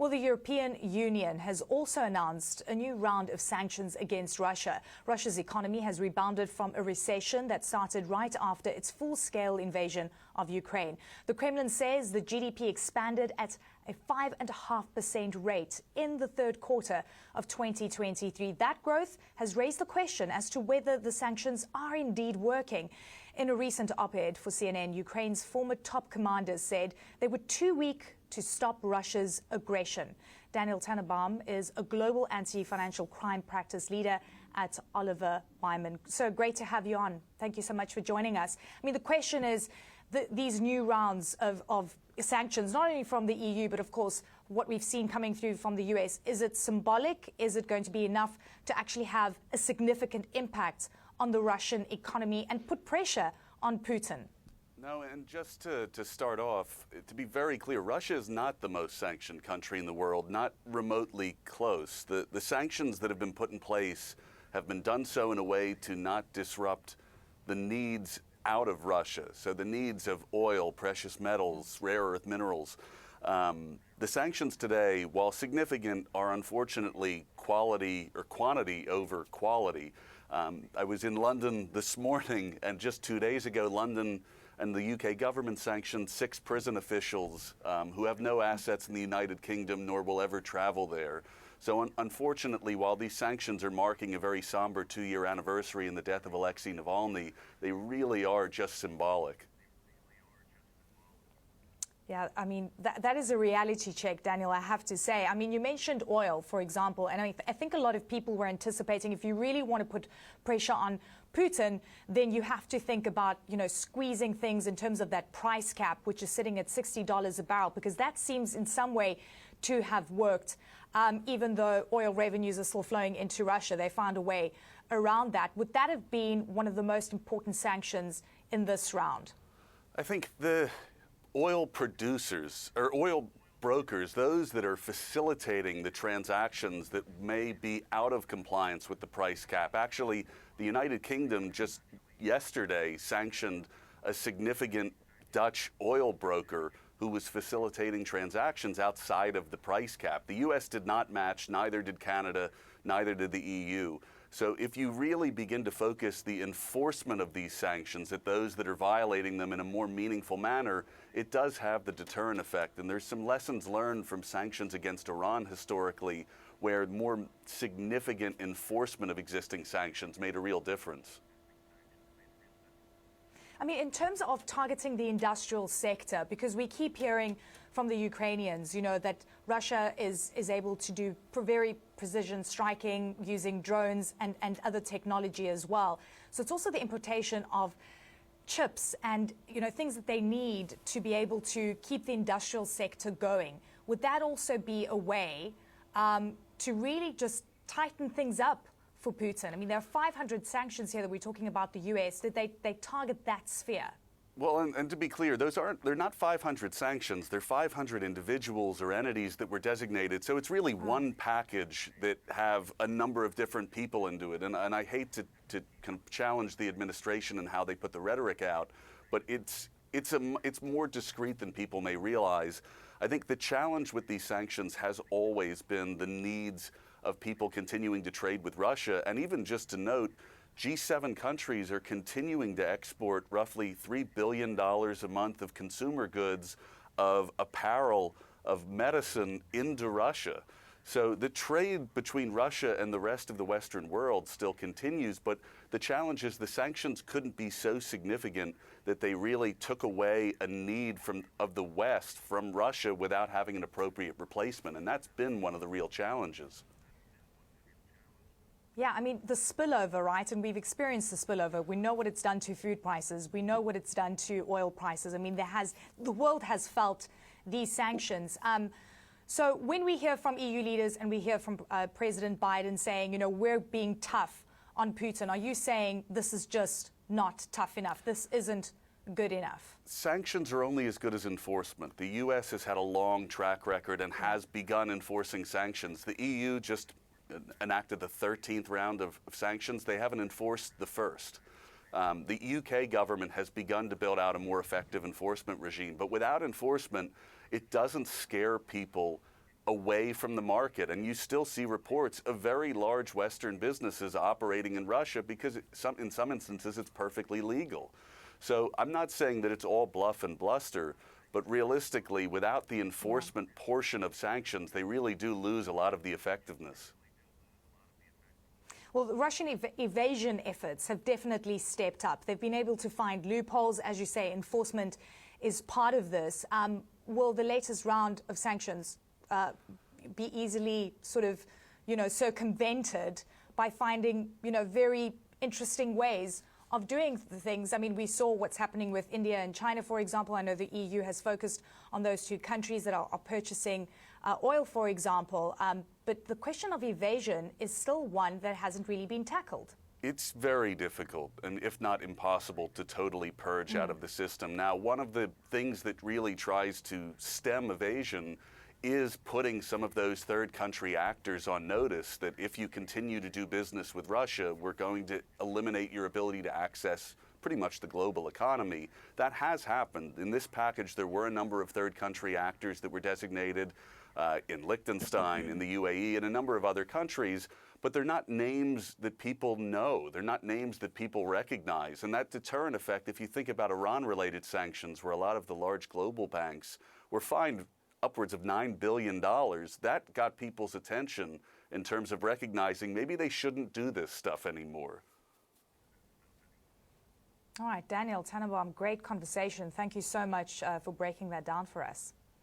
Well, the European Union has also announced a new round of sanctions against Russia. Russia's economy has rebounded from a recession that started right after its full-scale invasion of Ukraine. The Kremlin says the GDP expanded at a 5.5% rate in the third quarter of 2023. That growth has raised the question as to whether the sanctions are indeed working. In a recent op-ed for CNN, Ukraine's former top commanders said they were too weak to stop Russia's aggression. Tannebaum is a global anti-financial crime practice leader at Wyman. So great to have you on. Thank you so much for joining us. I mean, the question is these new rounds of sanctions, not only from the EU, but of course, what we've seen coming through from the US. Is it symbolic? Is it going to be enough to actually have a significant impact on the Russian economy and put pressure on Putin? No, and just to start off, to be very clear, Russia is not the most sanctioned country in the world, not remotely close. The sanctions that have been put in place have been done so in a way to not disrupt the needs out of Russia. So the needs of oil, precious metals, rare earth minerals. The sanctions today, while significant, are unfortunately quality or quantity over quality. I was in London this morning, and just 2 days ago, London and the UK government sanctioned 6 prison officials who have no assets in the United Kingdom nor will ever travel there. So unfortunately, while these sanctions are marking a very somber 2-year anniversary in the death of Alexey Navalny, they really are just symbolic. Yeah, I mean, that is a reality check, Daniel, I have to say. I mean, you mentioned oil, for example, and I think a lot of people were anticipating if you really want to put pressure on Putin, then you have to think about, squeezing things in terms of that price cap, which is sitting at $60 a barrel, because that seems in some way to have worked. Even though oil revenues are still flowing into Russia, they found a way around that. Would that have been one of the most important sanctions in this round? I think the oil producers or oil brokers, those that are facilitating the transactions that may be out of compliance with the price cap. Actually, the United Kingdom just yesterday sanctioned a significant Dutch oil broker who was facilitating transactions outside of the price cap. The U.S. did not match, neither did Canada, neither did the EU. So if you really begin to focus the enforcement of these sanctions at those that are violating them in a more meaningful manner, it does have the deterrent effect. And there's some lessons learned from sanctions against Iran historically, where more significant enforcement of existing sanctions made a real difference. I mean, in terms of targeting the industrial sector, because we keep hearing from the Ukrainians, that Russia is able to do very precision striking using drones and other technology as well. So it's also the importation of chips and, things that they need to be able to keep the industrial sector going. Would that also be a way to really just tighten things up for Putin? I mean, there are 500 sanctions here that we're talking about the U.S. Did they target that sphere? Well, and to be clear, they're not 500 sanctions. They're 500 individuals or entities that were designated. So it's really one package that have a number of different people into it. And I hate to kind of challenge the administration and how they put the rhetoric out, but it's more discreet than people may realize. I think the challenge with these sanctions has always been the needs of people continuing to trade with Russia. And even just to note, G7 countries are continuing to export roughly $3 billion a month of consumer goods, of apparel, of medicine into Russia. So the trade between Russia and the rest of the Western world still continues, but the challenge is the sanctions couldn't be so significant that they really took away a need of the West from Russia without having an appropriate replacement. And that's been one of the real challenges. Yeah, I mean, the spillover, right? And we've experienced the spillover. We know what it's done to food prices. We know what it's done to oil prices. I mean, the world has felt these sanctions. So when we hear from EU leaders and we hear from President Biden saying, we're being tough on Putin, are you saying this is just not tough enough? This isn't good enough? Sanctions are only as good as enforcement. The U.S. has had a long track record and has begun enforcing sanctions. The EU just enacted the 13th round of sanctions. They haven't enforced the first. The UK government has begun to build out a more effective enforcement regime, but without enforcement, it doesn't scare people away from the market. And you still see reports of very large Western businesses operating in Russia because in some instances it's perfectly legal. So I'm not saying that it's all bluff and bluster, but realistically, without the enforcement portion of sanctions, they really do lose a lot of the effectiveness. Well, the Russian evasion efforts have definitely stepped up. They've been able to find loopholes. As you say, enforcement is part of this. Will the latest round of sanctions be easily sort of, circumvented by finding, very interesting ways of doing the things? I mean, we saw what's happening with India and China, for example. I know the EU has focused on those two countries that are purchasing oil, for example. But the question of evasion is still one that hasn't really been tackled. It's very difficult, and if not impossible, to totally purge out of the system. Now, one of the things that really tries to stem evasion is putting some of those third country actors on notice that if you continue to do business with Russia, we're going to eliminate your ability to access pretty much the global economy. That has happened. In this package, there were a number of third country actors that were designated in Liechtenstein, in the UAE, and a number of other countries, but they're not names that people know. They're not names that people recognize. And that deterrent effect, if you think about Iran-related sanctions, where a lot of the large global banks were fined upwards of $9 billion, that got people's attention in terms of recognizing maybe they shouldn't do this stuff anymore. All right, Daniel Tannebaum, great conversation. Thank you so much for breaking that down for us.